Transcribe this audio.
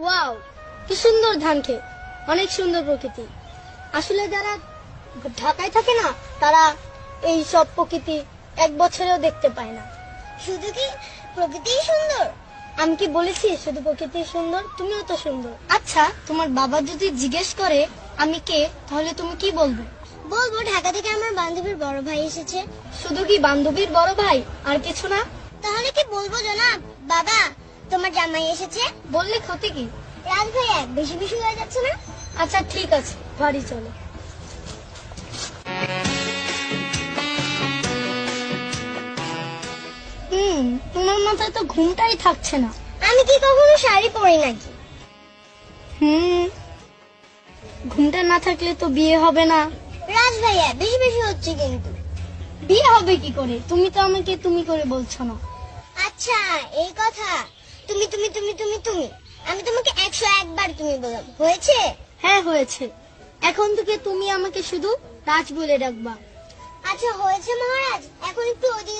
Wow, কি সুন্দর ধান ক্ষেত, অনেক সুন্দর প্রকৃতি। আসলে যারা ঢাকায় থাকে না, তারা এই সব প্রকৃতি এক বছরেও দেখতে পায় না। শুধু কি প্রকৃতিই সুন্দর? আমি কি বলেছি শুধু প্রকৃতি সুন্দর? তুমিও তো সুন্দর। আচ্ছা, তোমার বাবা যদি জিজ্ঞেস করে আমি কে, তাহলে তুমি কি বলবে? বলবো ঢাকা থেকে আমার বান্ধবীর বড় ভাই এসেছে। শুধু কি বান্ধবীর বড় ভাই, আর কিছু না? তাহলে কি বলবো জনাব, বাবা তোমার জামাই এসেছে? বললে ক্ষতি কি? রাজ ভাইয়া, বেশি বেশি হয়ে যাচ্ছে না? আচ্ছা ঠিক আছে, বাড়ি চলো। তোমার মাথায় তো ঘুমটাই থাকছে না। আমি কি কখনো শাড়ি পরি নাকি? ঘুমটা না থাকলে তো বিয়ে হবে না। রাজ ভাইয়া, বেশি বেশি হচ্ছে কিন্তু। বিয়ে হবে কি করে? তুমি তো আমাকে তুমি করে বলছো না। আচ্ছা, এই কথা। তুমি তুমি তুমি তুমি তুমি আমি তোমাকে 101 বার তুমি বললাম, হয়েছে? হ্যাঁ হয়েছে। এখন থেকে তুমি আমাকে শুধু রাজ বলে ডাকবা। আচ্ছা হয়েছে মহারাজ, এখন একটু ওদিকে